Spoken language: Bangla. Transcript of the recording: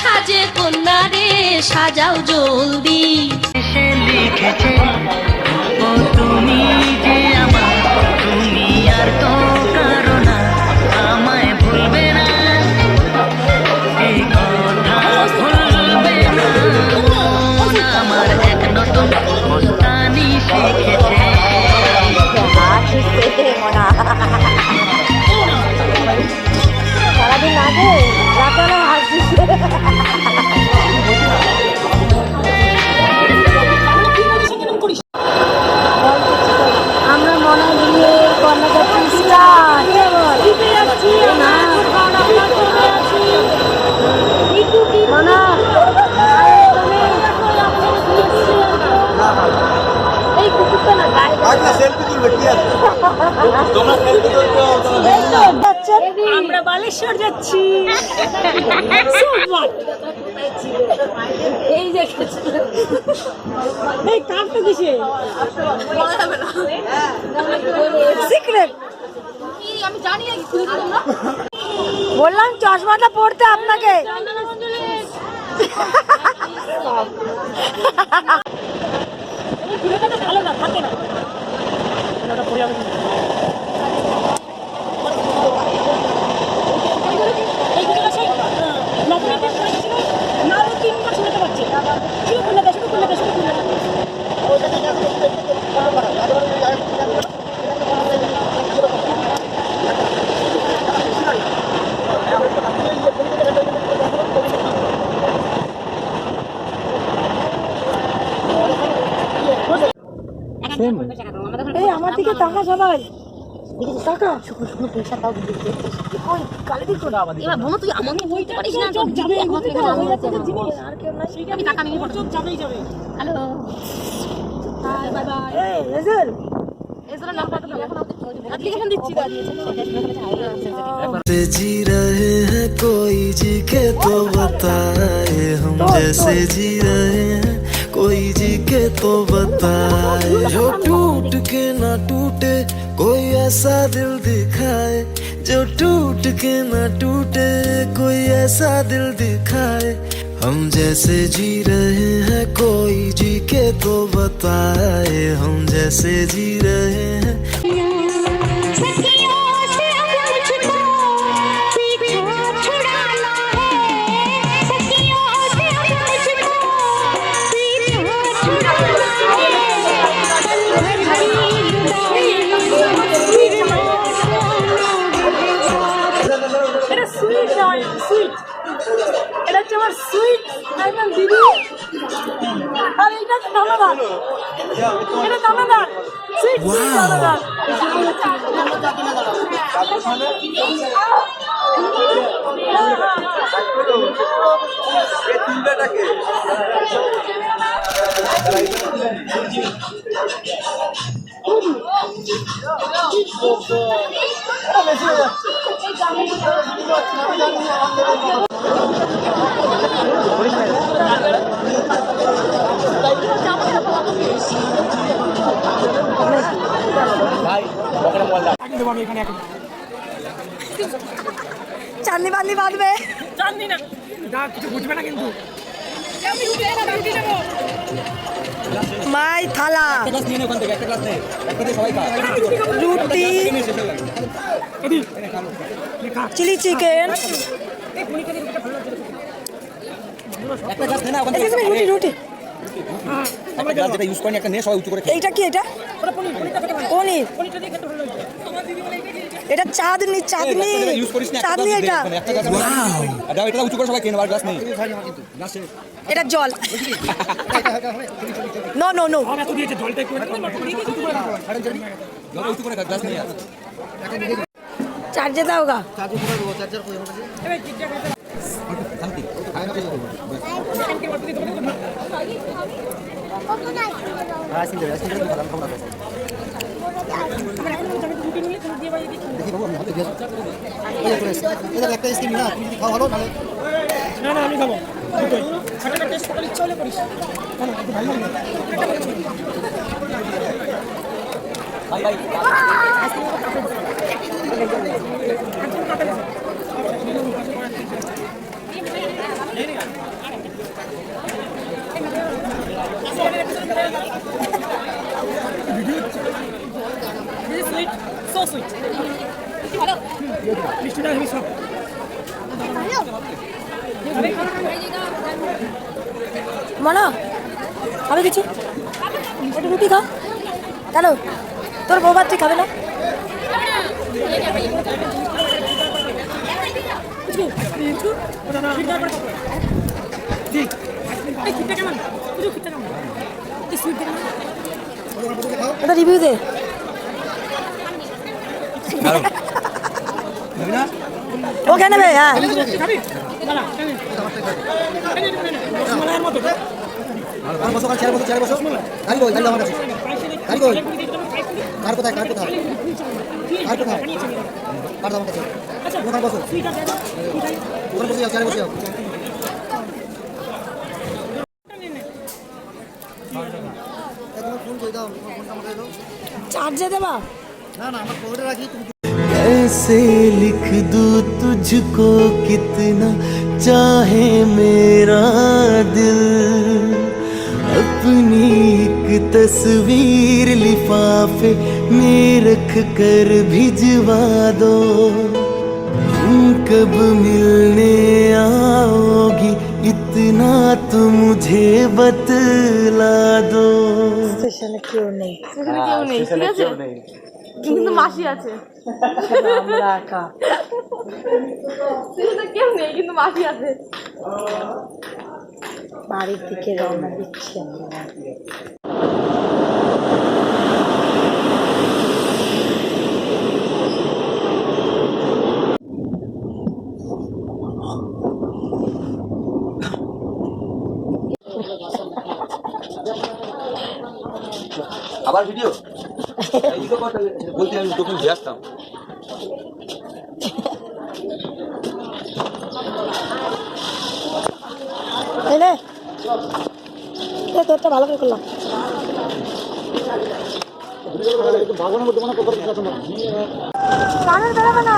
সাজে কন্যা রে সাজাও জলদি। সে লিখেছে ও তুমি যে আমার, তুমি আর তো কারো না, আমায় ভুলবে না, এই কথা ভুলবে না। মন আমার এক নতুন মস্তানি শিখেছে। সারাদিন আগে রাতে হাসিস। আমরা মনে দিয়ে কর্ণাটক স্টার্ট এই কুকুরটা না আমরা বালেশ্বর যাচ্ছি। এই যে এই কাপটা কিসে সিক্রেট আমি জানি না কি তোমরা বললাম চশমাটা পড়তে আপনাকে। ভালো না থাকে না এই আমার দিকে টাকা সবাই টাকা শুকনো পয়সা তাও দিতে ওই কালে দিক করে আবার এবার বলো তুই আমাকে বলতে পারিস না চোখ যাবে আর কেউ না সেই আমি টাকা নিয়ে চোখ যাবেই যাবে। হ্যালো বাই বাই বাই এই রেজাল এজরা নাম্বারটা দাও এখন অ্যাপ্লিকেশন দিচ্ছি से जी रहे हैं कोई जी के तो बताए, हम जैसे जी रहे हैं कोई जी के तो बताए। जो टूट के ना टूटे कोई ऐसा दिल दिखाए, जो टूट के ना टूटे कोई ऐसा दिल दिखाए। हम जैसे जी रहे हैं कोई जी के तो बताए, हम जैसे जी रहे हैं। এটা হচ্ছে আমার সুইট একদম দিদি। আর এটা দানাদার, এটা দানাদার সুইট দানাদার। চাঁদনি বাঁধনি বাঁধবে চাঁদনি না কিছু বুঝবে না কিন্তু মাই থালা রুটি চিলি চিকেন রুটি রুটি এইটা কি এটা পনির এটা চাঁদনি চাঁদনি চাঁদনি এটা জল নো নো নো চার্জে দাও গা না না আমি খাবো টেস্ট করে ইচ্ছা হলে করিস ভাই ভাই মানা খাবে কিছু একটু রুটি খা কেন তোর বউ বাচ্চা খাবে না এটা রিভিউ দে ও কেন নেবে হ্যাঁ বসো চেয়ারে বসো চেয়ারে বসো গাড়ি কই গাড়ি আমার কাছে গাড়ি কই কার কোথায় কার কোথায় কার কোথায় কার আমার কাছে ওখানে বসো ওখানে বসে যাও চেয়ারে বসে যাও তোমার ফোন কই দাও তোমার ফোনটা আমাকে দাও চার্জে দেবা না না আমার পকেটে রাখি তুমি कैसे लिख दूं तुझको कितना चाहे मेरा दिल अपनी एक तस्वीर लिफाफे में रख कर भिजवा दो तुम कब मिलने आओगी इतना तो मुझे बतला दो স্টেশনে কেউ নেই কেউ নেই ঠিক আছে কিন্তু মাসি আছে আমরা একা কেউ নেই কিন্তু মাসি আছে বাড়ির দিকে রওনা দিচ্ছি আমরা আবার ভিডিও বলতে আমি তখন দিয়ে আসতাম তোরটা ভালো করে করলাম ভাগনের মধ্যে মনে কথা কানের বেড়াবে না